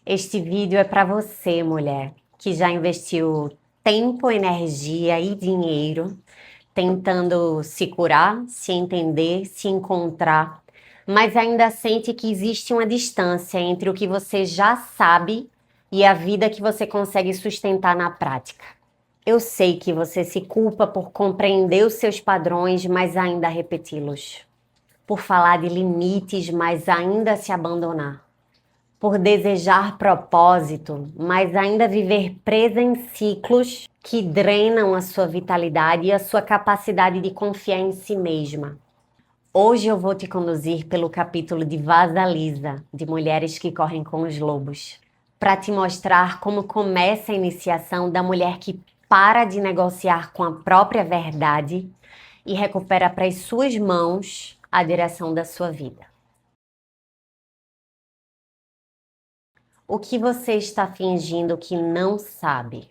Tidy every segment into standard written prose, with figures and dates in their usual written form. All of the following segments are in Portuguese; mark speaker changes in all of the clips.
Speaker 1: Este vídeo é para você, mulher, que já investiu tempo, energia e dinheiro tentando se curar, se entender, se encontrar, mas ainda sente que existe uma distância entre o que você já sabe e a vida que você consegue sustentar na prática. Eu sei que você se culpa por compreender os seus padrões, mas ainda repeti-los. Por falar de limites, mas ainda se abandonar. Por desejar propósito, mas ainda viver presa em ciclos que drenam a sua vitalidade e a sua capacidade de confiar em si mesma. Hoje eu vou te conduzir pelo capítulo de Vasalisa, de Mulheres que Correm com os Lobos, para te mostrar como começa a iniciação da mulher que para de negociar com a própria verdade e recupera para as suas mãos a direção da sua vida. O que você está fingindo que não sabe?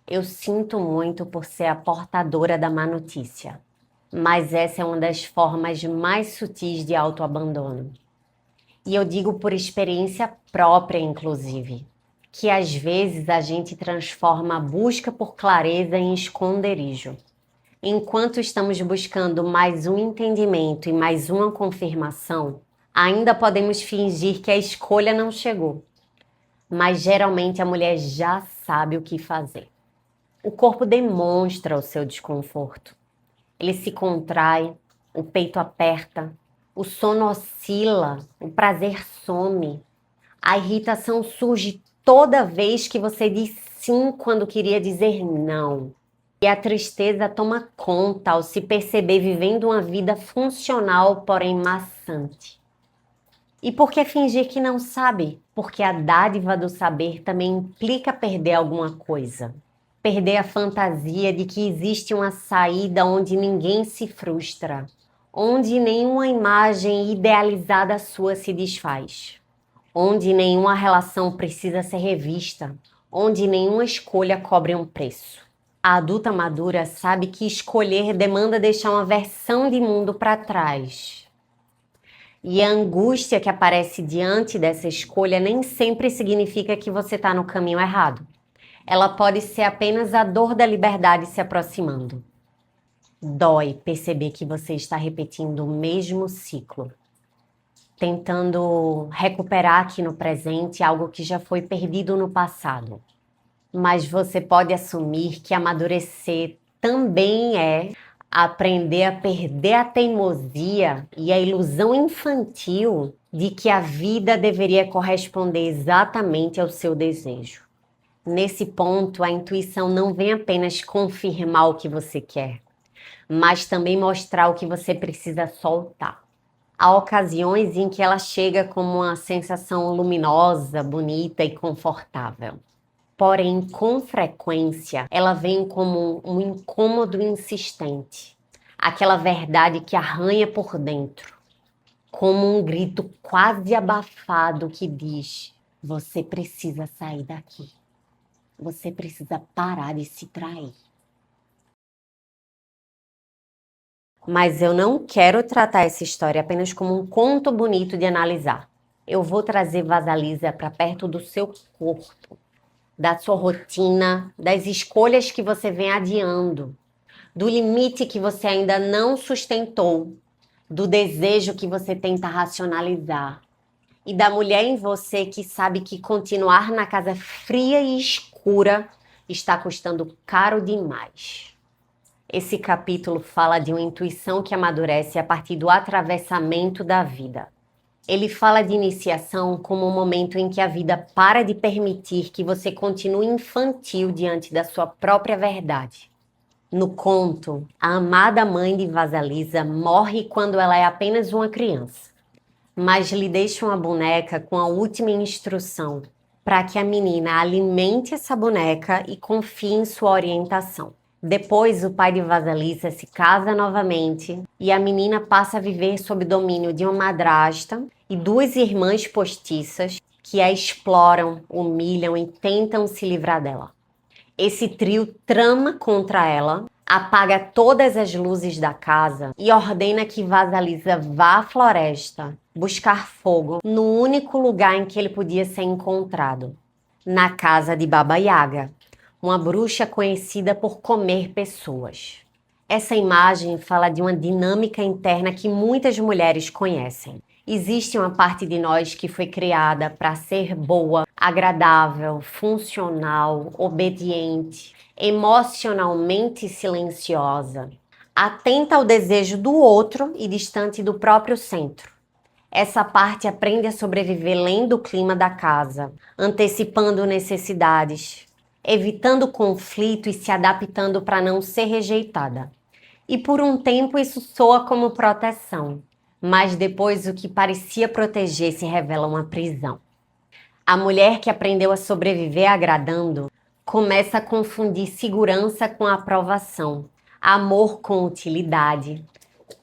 Speaker 1: Eu sinto muito por ser a portadora da má notícia, mas essa é uma das formas mais sutis de autoabandono. E eu digo por experiência própria, inclusive, que às vezes a gente transforma a busca por clareza em esconderijo. Enquanto estamos buscando mais um entendimento e mais uma confirmação, ainda podemos fingir que a escolha não chegou. Mas geralmente a mulher já sabe o que fazer. O corpo demonstra o seu desconforto. Ele se contrai, o peito aperta, o sono oscila, o prazer some. A irritação surge toda vez que você diz sim quando queria dizer não. E a tristeza toma conta ao se perceber vivendo uma vida funcional, porém maçante. E por que fingir que não sabe? Porque a dádiva do saber também implica perder alguma coisa. Perder a fantasia de que existe uma saída onde ninguém se frustra, onde nenhuma imagem idealizada sua se desfaz, onde nenhuma relação precisa ser revista, onde nenhuma escolha cobre um preço. A adulta madura sabe que escolher demanda deixar uma versão de mundo para trás. E a angústia que aparece diante dessa escolha nem sempre significa que você está no caminho errado. Ela pode ser apenas a dor da liberdade se aproximando. Dói perceber que você está repetindo o mesmo ciclo, tentando recuperar aqui no presente algo que já foi perdido no passado. Mas você pode assumir que amadurecer também é aprender a perder a teimosia e a ilusão infantil de que a vida deveria corresponder exatamente ao seu desejo. Nesse ponto, a intuição não vem apenas confirmar o que você quer, mas também mostrar o que você precisa soltar. Há ocasiões em que ela chega como uma sensação luminosa, bonita e confortável. Porém, com frequência, ela vem como um incômodo insistente. Aquela verdade que arranha por dentro. Como um grito quase abafado que diz: você precisa sair daqui. Você precisa parar de se trair. Mas eu não quero tratar essa história apenas como um conto bonito de analisar. Eu vou trazer Vasalisa para perto do seu corpo, da sua rotina, das escolhas que você vem adiando, do limite que você ainda não sustentou, do desejo que você tenta racionalizar e da mulher em você que sabe que continuar na casa fria e escura está custando caro demais. Esse capítulo fala de uma intuição que amadurece a partir do atravessamento da vida. Ele fala de iniciação como um momento em que a vida para de permitir que você continue infantil diante da sua própria verdade. No conto, a amada mãe de Vasalisa morre quando ela é apenas uma criança, mas lhe deixa uma boneca com a última instrução para que a menina alimente essa boneca e confie em sua orientação. Depois, o pai de Vasalisa se casa novamente e a menina passa a viver sob domínio de uma madrasta e duas irmãs postiças que a exploram, humilham e tentam se livrar dela. Esse trio trama contra ela apaga todas as luzes da casa e ordena que Vasalisa vá à floresta buscar fogo no único lugar em que ele podia ser encontrado, na casa de Baba Yaga, uma bruxa conhecida por comer pessoas. Essa imagem fala de uma dinâmica interna que muitas mulheres conhecem. Existe uma parte de nós que foi criada para ser boa, agradável, funcional, obediente, emocionalmente silenciosa, atenta ao desejo do outro e distante do próprio centro. Essa parte aprende a sobreviver lendo o clima da casa, antecipando necessidades, evitando conflito e se adaptando para não ser rejeitada. E por um tempo isso soa como proteção, mas depois o que parecia proteger se revela uma prisão. A mulher que aprendeu a sobreviver agradando começa a confundir segurança com aprovação, amor com utilidade,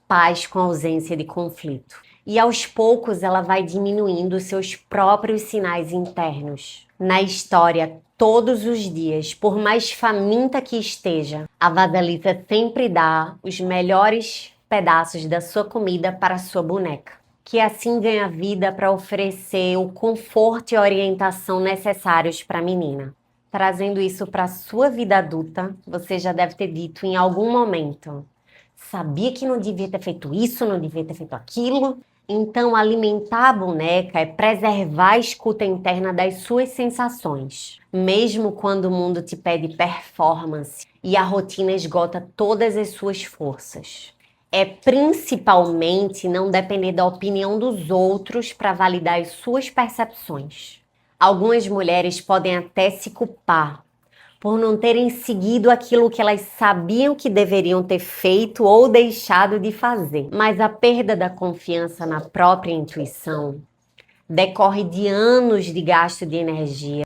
Speaker 1: paz com ausência de conflito. E aos poucos ela vai diminuindo seus próprios sinais internos. Na história, todos os dias, por mais faminta que esteja, a Vasalisa sempre dá os melhores pedaços da sua comida para a sua boneca, que assim ganha vida para oferecer o conforto e orientação necessários para a menina. Trazendo isso para a sua vida adulta, você já deve ter dito em algum momento: sabia que não devia ter feito isso, não devia ter feito aquilo. Então, alimentar a boneca é preservar a escuta interna das suas sensações, mesmo quando o mundo te pede performance e a rotina esgota todas as suas forças. É principalmente não depender da opinião dos outros para validar as suas percepções. Algumas mulheres podem até se culpar por não terem seguido aquilo que elas sabiam que deveriam ter feito ou deixado de fazer. Mas a perda da confiança na própria intuição decorre de anos de gasto de energia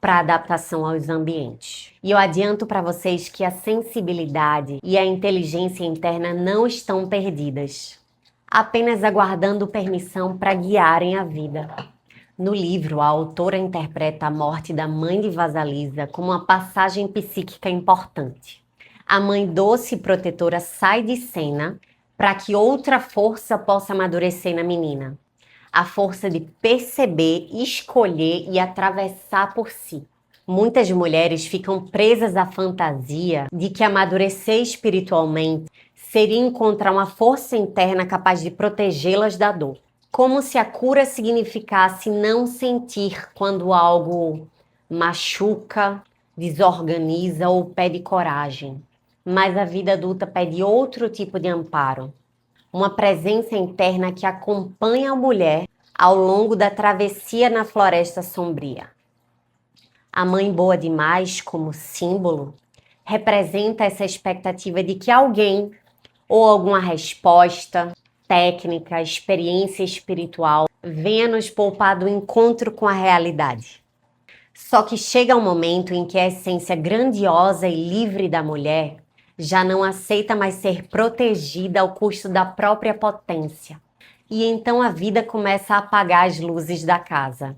Speaker 1: para adaptação aos ambientes. E eu adianto para vocês que a sensibilidade e a inteligência interna não estão perdidas, apenas aguardando permissão para guiarem a vida. No livro, a autora interpreta a morte da mãe de Vasalisa como uma passagem psíquica importante. A mãe doce e protetora sai de cena para que outra força possa amadurecer na menina. A força de perceber, escolher e atravessar por si. Muitas mulheres ficam presas à fantasia de que amadurecer espiritualmente seria encontrar uma força interna capaz de protegê-las da dor. Como se a cura significasse não sentir quando algo machuca, desorganiza ou pede coragem. Mas a vida adulta pede outro tipo de amparo. Uma presença interna que acompanha a mulher ao longo da travessia na floresta sombria. A mãe boa demais, como símbolo, representa essa expectativa de que alguém ou alguma resposta, técnica, experiência espiritual venha nos poupar do encontro com a realidade. Só que chega um momento em que a essência grandiosa e livre da mulher já não aceita mais ser protegida ao custo da própria potência. E então a vida começa a apagar as luzes da casa.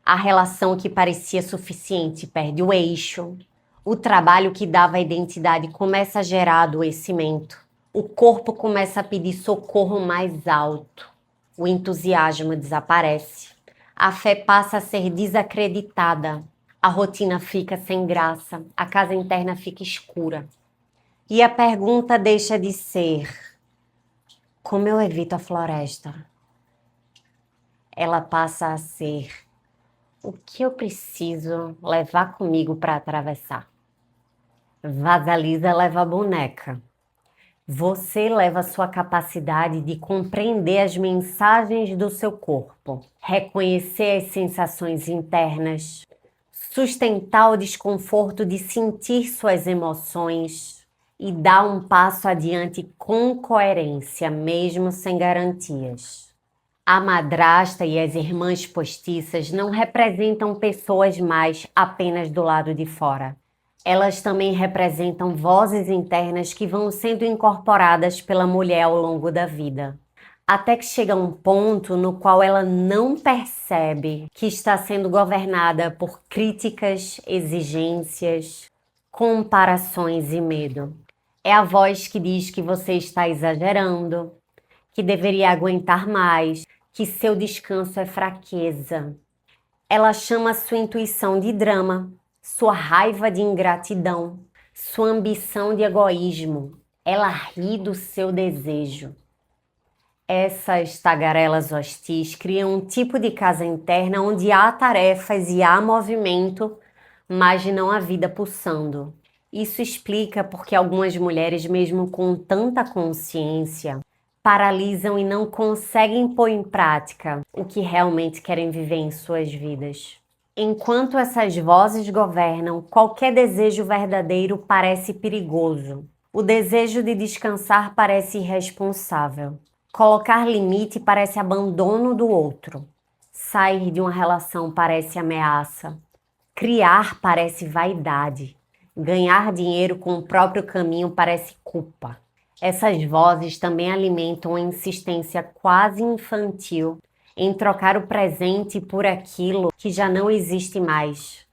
Speaker 1: A relação que parecia suficiente perde o eixo. O trabalho que dava identidade começa a gerar adoecimento. O corpo começa a pedir socorro mais alto. O entusiasmo desaparece. A fé passa a ser desacreditada. A rotina fica sem graça. A casa interna fica escura. E a pergunta deixa de ser: como eu evito a floresta? Ela passa a ser: o que eu preciso levar comigo para atravessar? Vasalisa leva a boneca. Você leva a sua capacidade de compreender as mensagens do seu corpo, reconhecer as sensações internas, sustentar o desconforto de sentir suas emoções e dar um passo adiante com coerência, mesmo sem garantias. A madrasta e as irmãs postiças não representam pessoas mais apenas do lado de fora. Elas também representam vozes internas que vão sendo incorporadas pela mulher ao longo da vida. Até que chega um ponto no qual ela não percebe que está sendo governada por críticas, exigências, comparações e medo. É a voz que diz que você está exagerando, que deveria aguentar mais, que seu descanso é fraqueza. Ela chama sua intuição de drama, sua raiva de ingratidão, sua ambição de egoísmo. Ela ri do seu desejo. Essas tagarelas hostis criam um tipo de casa interna onde há tarefas e há movimento, mas não há vida pulsando. Isso explica porque algumas mulheres, mesmo com tanta consciência, paralisam e não conseguem pôr em prática o que realmente querem viver em suas vidas. Enquanto essas vozes governam, qualquer desejo verdadeiro parece perigoso. O desejo de descansar parece irresponsável. Colocar limite parece abandono do outro. Sair de uma relação parece ameaça. Criar parece vaidade. Ganhar dinheiro com o próprio caminho parece culpa. Essas vozes também alimentam a insistência quase infantil em trocar o presente por aquilo que já não existe mais,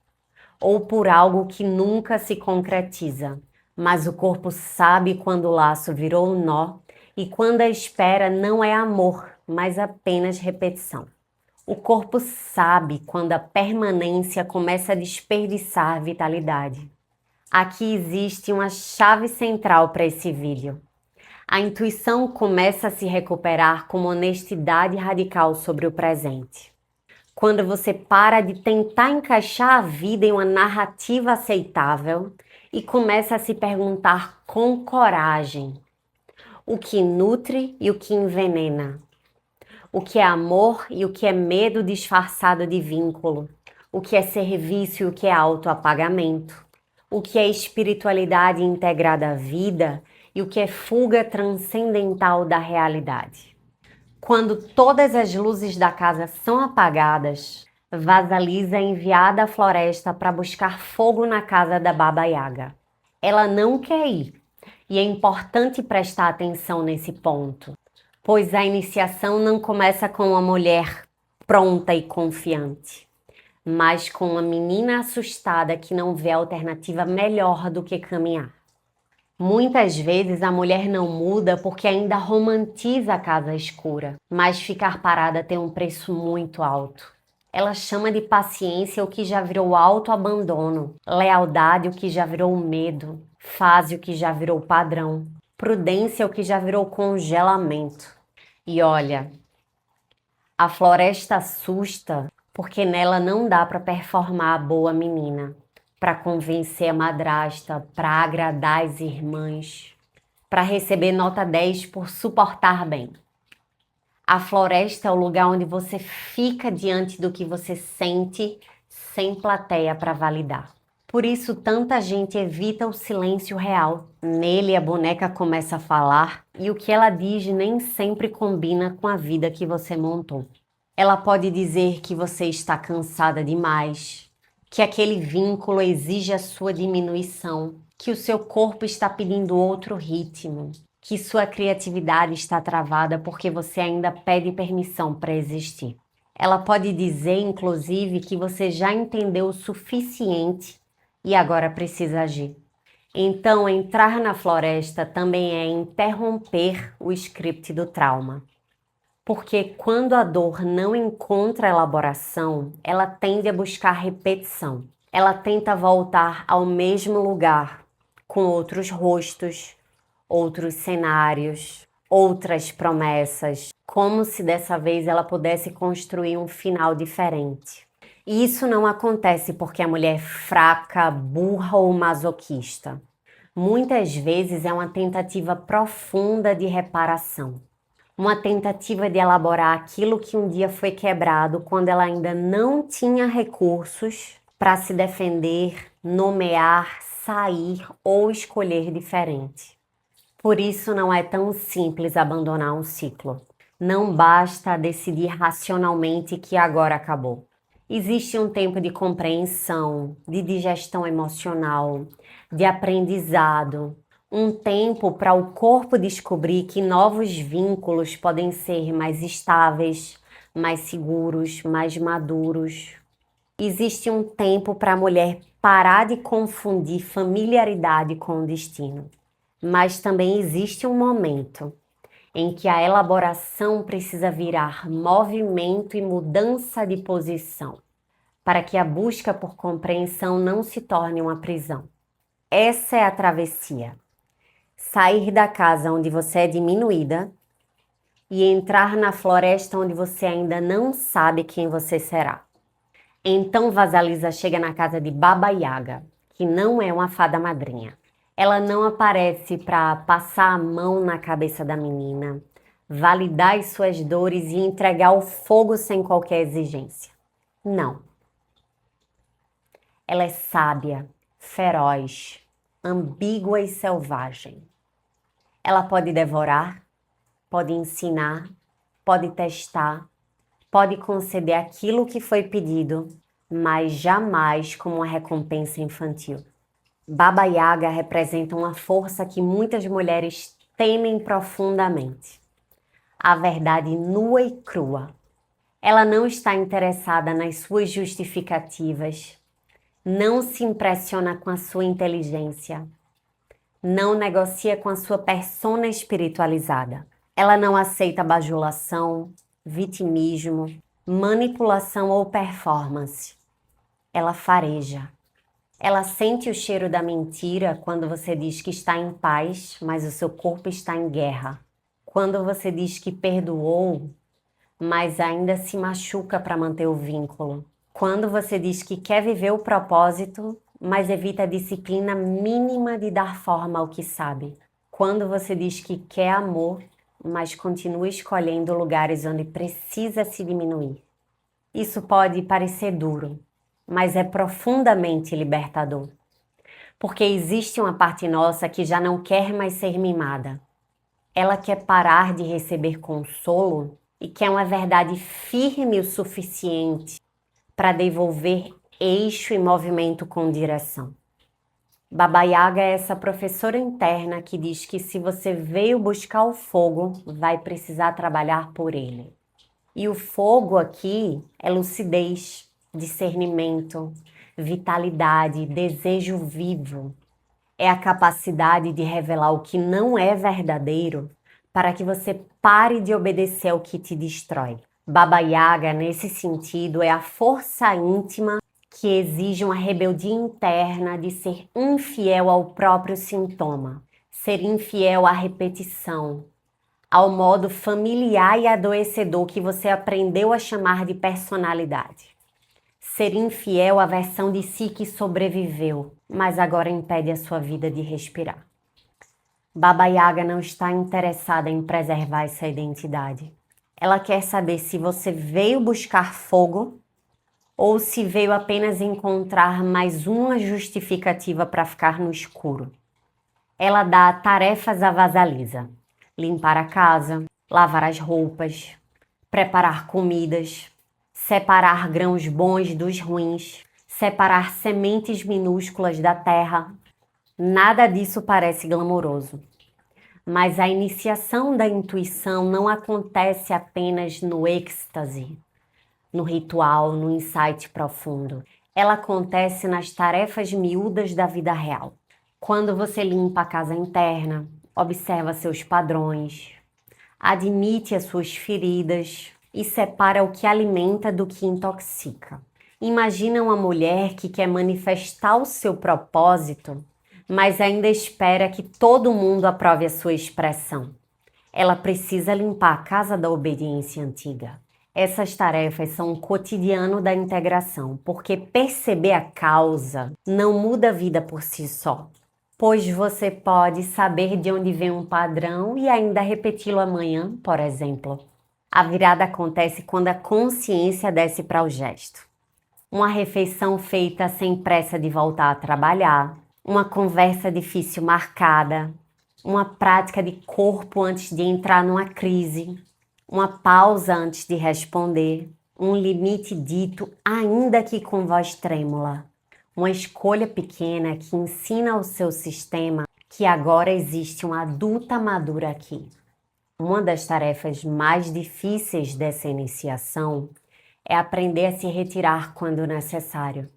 Speaker 1: ou por algo que nunca se concretiza. Mas o corpo sabe quando o laço virou um nó e quando a espera não é amor, mas apenas repetição. O corpo sabe quando a permanência começa a desperdiçar vitalidade. Aqui existe uma chave central para esse vídeo. A intuição começa a se recuperar com uma honestidade radical sobre o presente. Quando você para de tentar encaixar a vida em uma narrativa aceitável e começa a se perguntar com coragem o que nutre e o que envenena, o que é amor e o que é medo disfarçado de vínculo, o que é serviço e o que é autoapagamento, o que é espiritualidade integrada à vida e o que é fuga transcendental da realidade. Quando todas as luzes da casa são apagadas, Vasalisa é enviada à floresta para buscar fogo na casa da Baba Yaga. Ela não quer ir, e é importante prestar atenção nesse ponto, pois a iniciação não começa com uma mulher pronta e confiante, mas com uma menina assustada que não vê alternativa melhor do que caminhar. Muitas vezes a mulher não muda porque ainda romantiza a casa escura, mas ficar parada tem um preço muito alto. Ela chama de paciência o que já virou autoabandono, lealdade o que já virou medo, fase o que já virou padrão, prudência o que já virou congelamento. E olha, a floresta assusta porque nela não dá para performar a boa menina, para convencer a madrasta, para agradar as irmãs, para receber nota 10 por suportar bem. A floresta é o lugar onde você fica diante do que você sente, sem plateia para validar. Por isso, tanta gente evita o silêncio real. Nele, a boneca começa a falar e o que ela diz nem sempre combina com a vida que você montou. Ela pode dizer que você está cansada demais, que aquele vínculo exige a sua diminuição, que o seu corpo está pedindo outro ritmo, que sua criatividade está travada porque você ainda pede permissão para existir. Ela pode dizer, inclusive, que você já entendeu o suficiente e agora precisa agir. Então, entrar na floresta também é interromper o script do trauma. Porque quando a dor não encontra elaboração, ela tende a buscar repetição. Ela tenta voltar ao mesmo lugar, com outros rostos, outros cenários, outras promessas, como se dessa vez ela pudesse construir um final diferente. E isso não acontece porque a mulher é fraca, burra ou masoquista. Muitas vezes é uma tentativa profunda de reparação. Uma tentativa de elaborar aquilo que um dia foi quebrado quando ela ainda não tinha recursos para se defender, nomear, sair ou escolher diferente. Por isso não é tão simples abandonar um ciclo. Não basta decidir racionalmente que agora acabou. Existe um tempo de compreensão, de digestão emocional, de aprendizado, um tempo para o corpo descobrir que novos vínculos podem ser mais estáveis, mais seguros, mais maduros. Existe um tempo para a mulher parar de confundir familiaridade com o destino. Mas também existe um momento em que a elaboração precisa virar movimento e mudança de posição, para que a busca por compreensão não se torne uma prisão. Essa é a travessia. Sair da casa onde você é diminuída e entrar na floresta onde você ainda não sabe quem você será. Então Vasalisa chega na casa de Baba Yaga, que não é uma fada madrinha. Ela não aparece para passar a mão na cabeça da menina, validar as suas dores e entregar o fogo sem qualquer exigência. Não. Ela é sábia, feroz, ambígua e selvagem. Ela pode devorar, pode ensinar, pode testar, pode conceder aquilo que foi pedido, mas jamais como uma recompensa infantil. Baba Yaga representa uma força que muitas mulheres temem profundamente. A verdade nua e crua. Ela não está interessada nas suas justificativas, não se impressiona com a sua inteligência, não negocia com a sua persona espiritualizada. Ela não aceita bajulação, vitimismo, manipulação ou performance. Ela fareja. Ela sente o cheiro da mentira quando você diz que está em paz, mas o seu corpo está em guerra. Quando você diz que perdoou, mas ainda se machuca para manter o vínculo. Quando você diz que quer viver o propósito, mas evita a disciplina mínima de dar forma ao que sabe. Quando você diz que quer amor, mas continua escolhendo lugares onde precisa se diminuir. Isso pode parecer duro, mas é profundamente libertador. Porque existe uma parte nossa que já não quer mais ser mimada. Ela quer parar de receber consolo e quer uma verdade firme o suficiente para devolver eixo e movimento com direção. Baba Yaga é essa professora interna que diz que se você veio buscar o fogo, vai precisar trabalhar por ele. E o fogo aqui é lucidez, discernimento, vitalidade, desejo vivo. É a capacidade de revelar o que não é verdadeiro para que você pare de obedecer ao que te destrói. Baba Yaga, nesse sentido, é a força íntima que exige uma rebeldia interna de ser infiel ao próprio sintoma, ser infiel à repetição, ao modo familiar e adoecedor que você aprendeu a chamar de personalidade. Ser infiel à versão de si que sobreviveu, mas agora impede a sua vida de respirar. Baba Yaga não está interessada em preservar essa identidade. Ela quer saber se você veio buscar fogo ou se veio apenas encontrar mais uma justificativa para ficar no escuro. Ela dá tarefas a Vasalisa: limpar a casa, lavar as roupas, preparar comidas, separar grãos bons dos ruins, separar sementes minúsculas da terra. Nada disso parece glamouroso. Mas a iniciação da intuição não acontece apenas no êxtase, no ritual, no insight profundo. Ela acontece nas tarefas miúdas da vida real. Quando você limpa a casa interna, observa seus padrões, admite as suas feridas e separa o que alimenta do que intoxica. Imagina uma mulher que quer manifestar o seu propósito, mas ainda espera que todo mundo aprove a sua expressão. Ela precisa limpar a casa da obediência antiga. Essas tarefas são o cotidiano da integração, porque perceber a causa não muda a vida por si só, pois você pode saber de onde vem um padrão e ainda repeti-lo amanhã, por exemplo. A virada acontece quando a consciência desce para o gesto. Uma refeição feita sem pressa de voltar a trabalhar, uma conversa difícil marcada, uma prática de corpo antes de entrar numa crise, uma pausa antes de responder, um limite dito ainda que com voz trêmula, uma escolha pequena que ensina ao seu sistema que agora existe uma adulta madura aqui. Uma das tarefas mais difíceis dessa iniciação é aprender a se retirar quando necessário.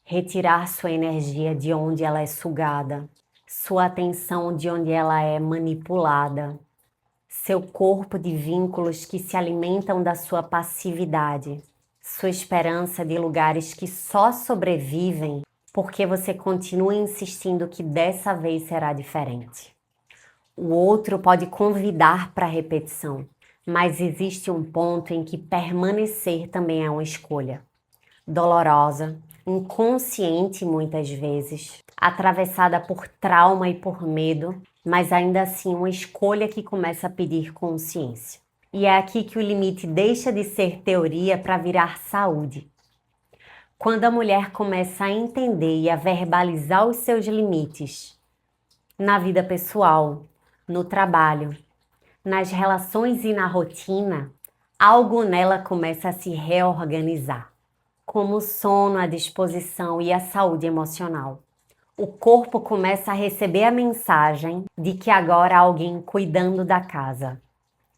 Speaker 1: Retirar sua energia de onde ela é sugada, sua atenção de onde ela é manipulada, seu corpo de vínculos que se alimentam da sua passividade, sua esperança de lugares que só sobrevivem porque você continua insistindo que dessa vez será diferente. O outro pode convidar para a repetição, mas existe um ponto em que permanecer também é uma escolha. Dolorosa, inconsciente muitas vezes, atravessada por trauma e por medo, mas ainda assim uma escolha que começa a pedir consciência. E é aqui que o limite deixa de ser teoria para virar saúde. Quando a mulher começa a entender e a verbalizar os seus limites na vida pessoal, no trabalho, nas relações e na rotina, algo nela começa a se reorganizar, como o sono, a disposição e a saúde emocional. O corpo começa a receber a mensagem de que agora há alguém cuidando da casa.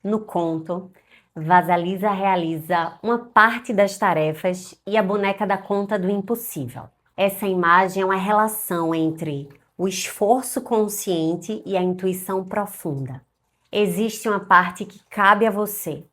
Speaker 1: No conto, Vasalisa realiza uma parte das tarefas e a boneca dá conta do impossível. Essa imagem é uma relação entre o esforço consciente e a intuição profunda. Existe uma parte que cabe a você,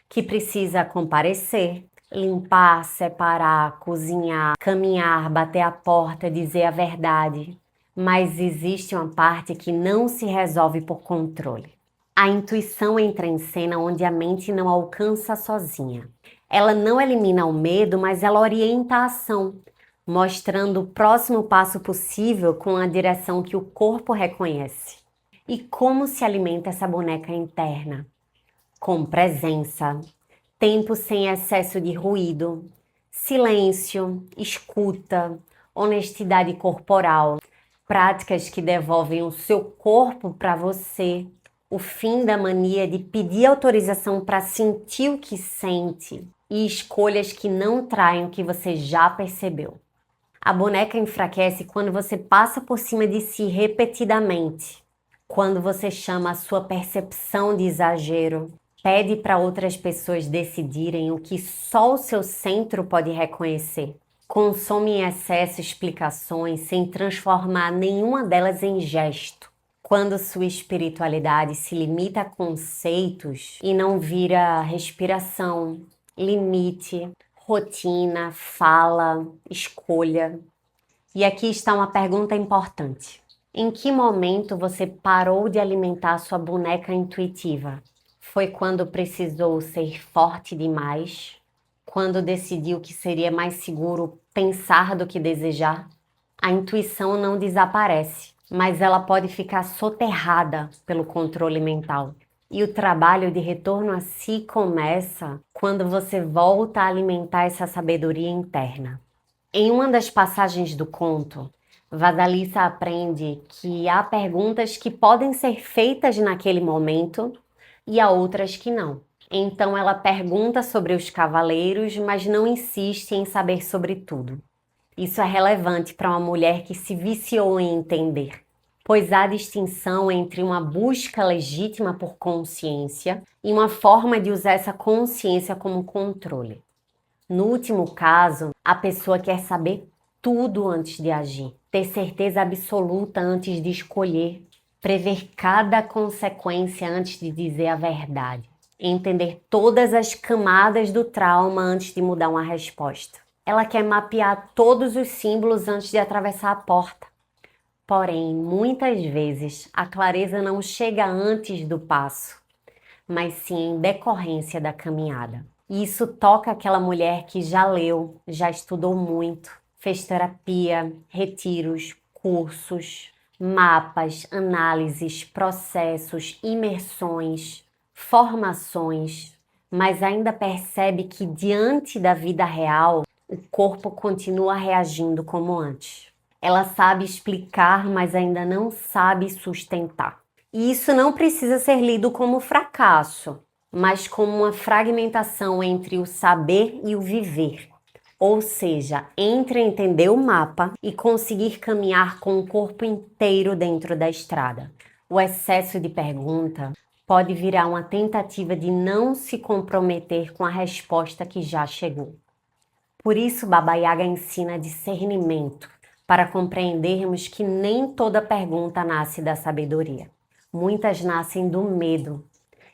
Speaker 1: que precisa comparecer, limpar, separar, cozinhar, caminhar, bater a porta, dizer a verdade. Mas existe uma parte que não se resolve por controle. A intuição entra em cena onde a mente não alcança sozinha. Ela não elimina o medo, mas ela orienta a ação, mostrando o próximo passo possível com a direção que o corpo reconhece. E como se alimenta essa boneca interna? Com presença, tempo sem excesso de ruído, silêncio, escuta, honestidade corporal, práticas que devolvem o seu corpo para você, o fim da mania de pedir autorização para sentir o que sente e escolhas que não traem o que você já percebeu. A boneca enfraquece quando você passa por cima de si repetidamente, quando você chama a sua percepção de exagero, pede para outras pessoas decidirem o que só o seu centro pode reconhecer. Consome em excesso explicações sem transformar nenhuma delas em gesto. Quando sua espiritualidade se limita a conceitos e não vira respiração, limite, rotina, fala, escolha. E aqui está uma pergunta importante. Em que momento você parou de alimentar sua boneca intuitiva? Foi quando precisou ser forte demais? Quando decidiu que seria mais seguro pensar do que desejar? A intuição não desaparece, mas ela pode ficar soterrada pelo controle mental. E o trabalho de retorno a si começa quando você volta a alimentar essa sabedoria interna. Em uma das passagens do conto, Vasalisa aprende que há perguntas que podem ser feitas naquele momento e há outras que não. Então ela pergunta sobre os cavaleiros, mas não insiste em saber sobre tudo. Isso é relevante para uma mulher que se viciou em entender, pois há distinção entre uma busca legítima por consciência e uma forma de usar essa consciência como controle. No último caso, a pessoa quer saber tudo antes de agir, ter certeza absoluta antes de escolher, prever cada consequência antes de dizer a verdade, entender todas as camadas do trauma antes de mudar uma resposta. Ela quer mapear todos os símbolos antes de atravessar a porta. Porém, muitas vezes, a clareza não chega antes do passo, mas sim em decorrência da caminhada. E isso toca aquela mulher que já leu, já estudou muito, fez terapia, retiros, cursos, mapas, análises, processos, imersões, formações, mas ainda percebe que diante da vida real, o corpo continua reagindo como antes. Ela sabe explicar, mas ainda não sabe sustentar. E isso não precisa ser lido como fracasso, mas como uma fragmentação entre o saber e o viver. Ou seja, entre entender o mapa e conseguir caminhar com o corpo inteiro dentro da estrada. O excesso de pergunta pode virar uma tentativa de não se comprometer com a resposta que já chegou. Por isso, Baba Yaga ensina discernimento, para compreendermos que nem toda pergunta nasce da sabedoria. Muitas nascem do medo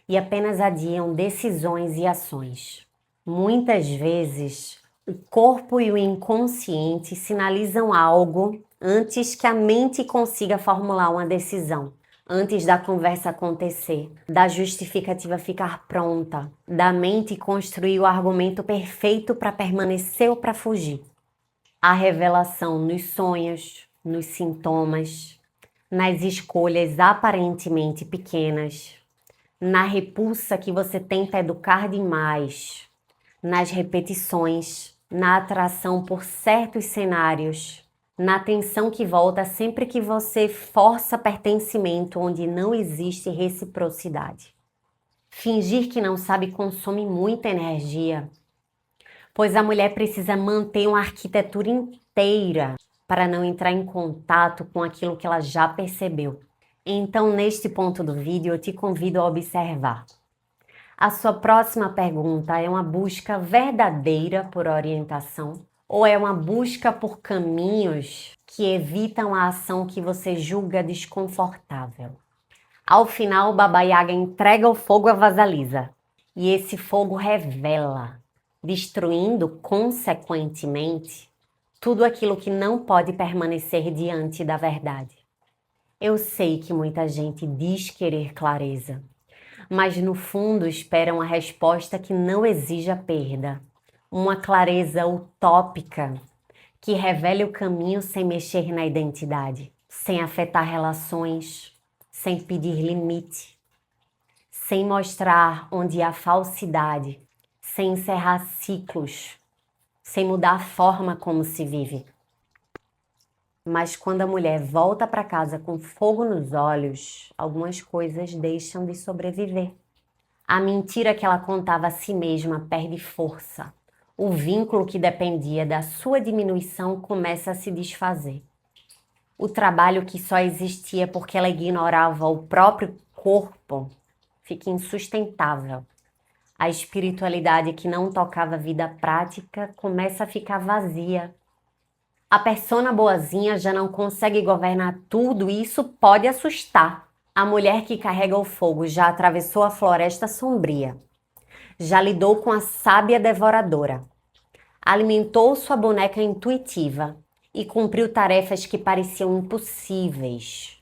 Speaker 1: e apenas adiam decisões e ações. Muitas vezes, o corpo e o inconsciente sinalizam algo antes que a mente consiga formular uma decisão, antes da conversa acontecer, da justificativa ficar pronta, da mente construir o argumento perfeito para permanecer ou para fugir. A revelação nos sonhos, nos sintomas, nas escolhas aparentemente pequenas, na repulsa que você tenta educar demais, nas repetições, na atração por certos cenários, na tensão que volta sempre que você força pertencimento onde não existe reciprocidade. Fingir que não sabe consome muita energia, pois a mulher precisa manter uma arquitetura inteira para não entrar em contato com aquilo que ela já percebeu. Então, neste ponto do vídeo, eu te convido a observar. A sua próxima pergunta é uma busca verdadeira por orientação ou é uma busca por caminhos que evitam a ação que você julga desconfortável? Ao final, Baba Yaga entrega o fogo a Vasalisa e esse fogo revela, destruindo consequentemente tudo aquilo que não pode permanecer diante da verdade. Eu sei que muita gente diz querer clareza, mas no fundo espera uma resposta que não exija perda, uma clareza utópica que revele o caminho sem mexer na identidade, sem afetar relações, sem pedir limite, sem mostrar onde há falsidade, sem encerrar ciclos, sem mudar a forma como se vive. Mas quando a mulher volta para casa com fogo nos olhos, algumas coisas deixam de sobreviver. A mentira que ela contava a si mesma perde força. O vínculo que dependia da sua diminuição começa a se desfazer. O trabalho que só existia porque ela ignorava o próprio corpo fica insustentável. A espiritualidade que não tocava a vida prática começa a ficar vazia. A persona boazinha já não consegue governar tudo e isso pode assustar. A mulher que carrega o fogo já atravessou a floresta sombria. Já lidou com a sábia devoradora. Alimentou sua boneca intuitiva e cumpriu tarefas que pareciam impossíveis.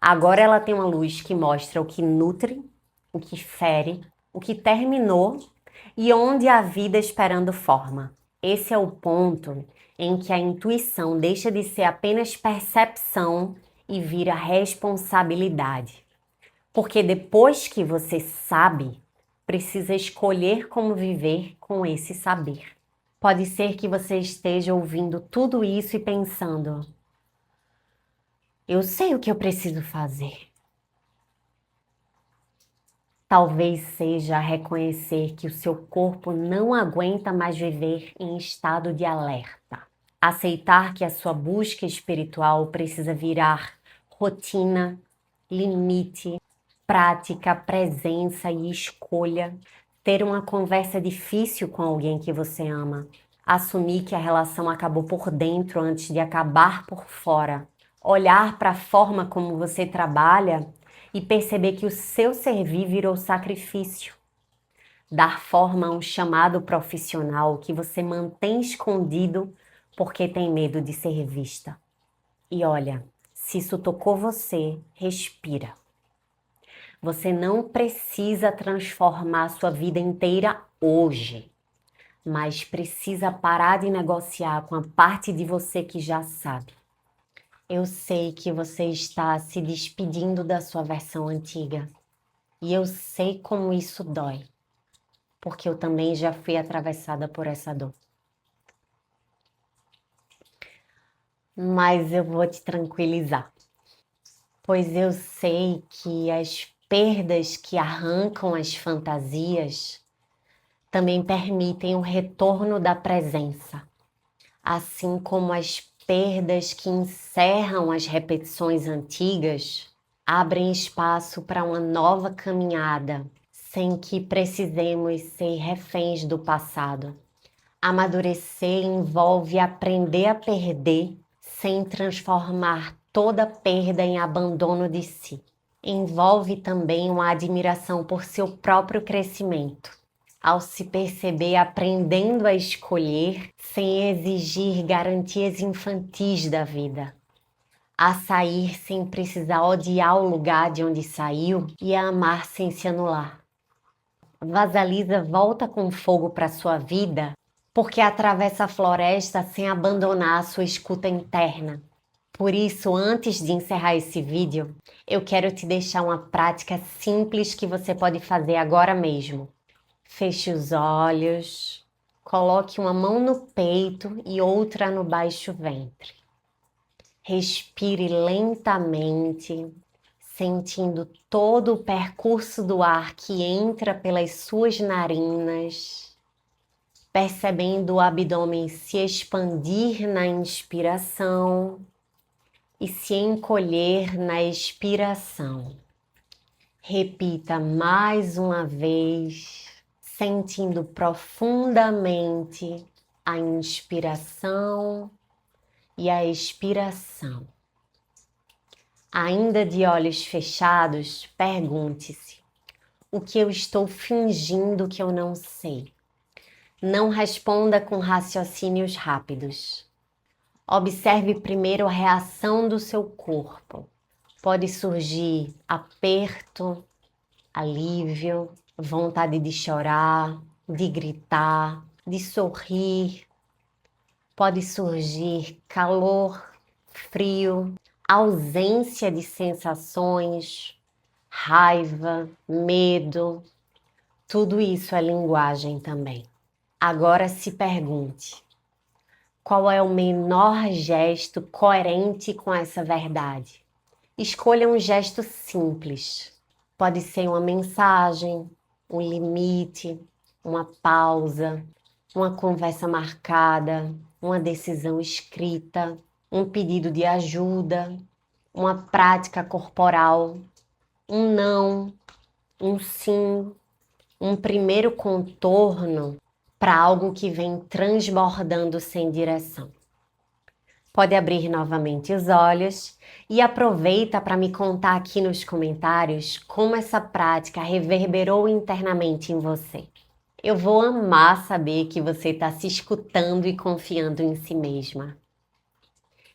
Speaker 1: Agora ela tem uma luz que mostra o que nutre, o que fere, o que terminou e onde há vida esperando forma. Esse é o ponto em que a intuição deixa de ser apenas percepção e vira responsabilidade. Porque depois que você sabe, precisa escolher como viver com esse saber. Pode ser que você esteja ouvindo tudo isso e pensando: eu sei o que eu preciso fazer. Talvez seja reconhecer que o seu corpo não aguenta mais viver em estado de alerta. Aceitar que a sua busca espiritual precisa virar rotina, limite, prática, presença e escolha. Ter uma conversa difícil com alguém que você ama. Assumir que a relação acabou por dentro antes de acabar por fora. Olhar para a forma como você trabalha e perceber que o seu servir virou sacrifício. Dar forma a um chamado profissional que você mantém escondido porque tem medo de ser vista. E olha, se isso tocou você, respira. Você não precisa transformar a sua vida inteira hoje, mas precisa parar de negociar com a parte de você que já sabe. Eu sei que você está se despedindo da sua versão antiga e eu sei como isso dói, porque eu também já fui atravessada por essa dor. Mas eu vou te tranquilizar, pois eu sei que as perdas que arrancam as fantasias também permitem o retorno da presença, assim como as perdas que encerram as repetições antigas abrem espaço para uma nova caminhada, sem que precisemos ser reféns do passado. Amadurecer envolve aprender a perder sem transformar toda perda em abandono de si. Envolve também uma admiração por seu próprio crescimento, ao se perceber aprendendo a escolher sem exigir garantias infantis da vida, a sair sem precisar odiar o lugar de onde saiu e a amar sem se anular. Vasalisa volta com fogo para sua vida porque atravessa a floresta sem abandonar a sua escuta interna. Por isso, antes de encerrar esse vídeo, eu quero te deixar uma prática simples que você pode fazer agora mesmo. Feche os olhos, coloque uma mão no peito e outra no baixo ventre. Respire lentamente, sentindo todo o percurso do ar que entra pelas suas narinas, percebendo o abdômen se expandir na inspiração e se encolher na expiração. Repita mais uma vez, sentindo profundamente a inspiração e a expiração. Ainda de olhos fechados, pergunte-se: o que eu estou fingindo que eu não sei? Não responda com raciocínios rápidos. Observe primeiro a reação do seu corpo. Pode surgir aperto, alívio, vontade de chorar, de gritar, de sorrir. Pode surgir calor, frio, ausência de sensações, raiva, medo. Tudo isso é linguagem também. Agora se pergunte: qual é o menor gesto coerente com essa verdade? Escolha um gesto simples. Pode ser uma mensagem, um limite, uma pausa, uma conversa marcada, uma decisão escrita, um pedido de ajuda, uma prática corporal, um não, um sim, um primeiro contorno para algo que vem transbordando sem direção. Pode abrir novamente os olhos e aproveita para me contar aqui nos comentários como essa prática reverberou internamente em você. Eu vou amar saber que você está se escutando e confiando em si mesma.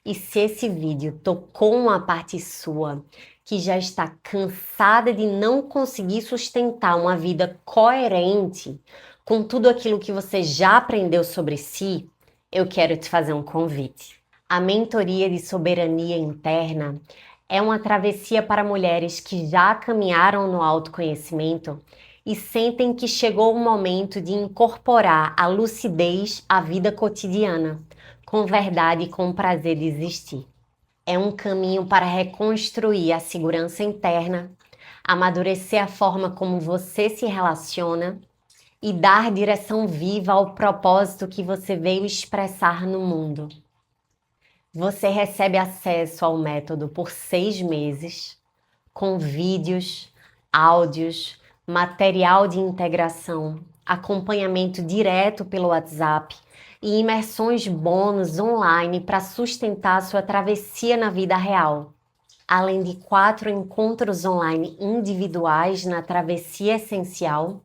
Speaker 1: E se esse vídeo tocou uma parte sua que já está cansada de não conseguir sustentar uma vida coerente com tudo aquilo que você já aprendeu sobre si, eu quero te fazer um convite. A mentoria de soberania interna é uma travessia para mulheres que já caminharam no autoconhecimento e sentem que chegou o momento de incorporar a lucidez à vida cotidiana, com verdade e com prazer de existir. É um caminho para reconstruir a segurança interna, amadurecer a forma como você se relaciona e dar direção viva ao propósito que você veio expressar no mundo. Você recebe acesso ao método por 6 meses, com vídeos, áudios, material de integração, acompanhamento direto pelo WhatsApp e imersões bônus online para sustentar a sua travessia na vida real. Além de 4 encontros online individuais na travessia essencial,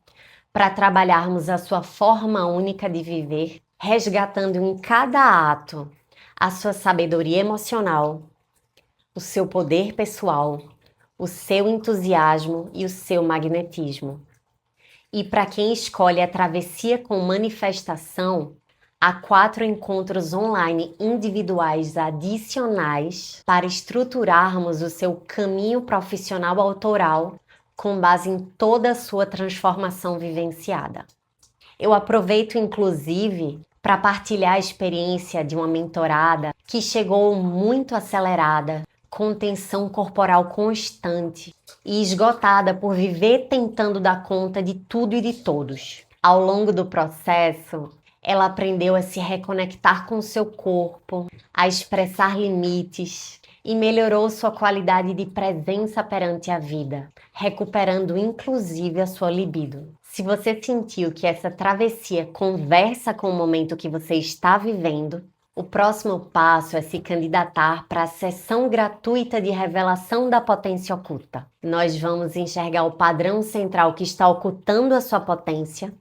Speaker 1: para trabalharmos a sua forma única de viver, resgatando em cada ato a sua sabedoria emocional, o seu poder pessoal, o seu entusiasmo e o seu magnetismo. E para quem escolhe a travessia com manifestação, há 4 encontros online individuais adicionais para estruturarmos o seu caminho profissional autoral com base em toda a sua transformação vivenciada. Eu aproveito, inclusive, para partilhar a experiência de uma mentorada que chegou muito acelerada, com tensão corporal constante e esgotada por viver tentando dar conta de tudo e de todos. Ao longo do processo, ela aprendeu a se reconectar com o seu corpo, a expressar limites e melhorou sua qualidade de presença perante a vida, recuperando inclusive a sua libido. Se você sentiu que essa travessia conversa com o momento que você está vivendo, O próximo passo é se candidatar para a sessão gratuita de revelação da potência oculta. Nós vamos enxergar o padrão central que está ocultando a sua potência,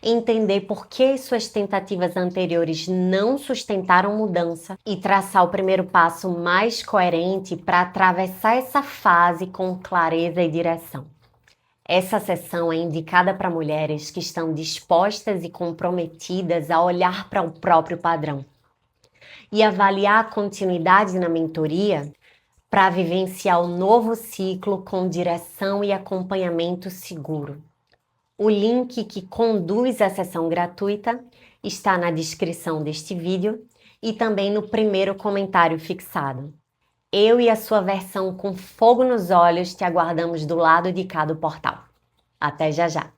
Speaker 1: entender por que suas tentativas anteriores não sustentaram mudança e traçar o primeiro passo mais coerente para atravessar essa fase com clareza e direção. Essa sessão é indicada para mulheres que estão dispostas e comprometidas a olhar para o próprio padrão e avaliar a continuidade na mentoria para vivenciar o novo ciclo com direção e acompanhamento seguro. O link que conduz à sessão gratuita está na descrição deste vídeo e também no primeiro comentário fixado. Eu e a sua versão com fogo nos olhos te aguardamos do lado de cá do portal. Até já já!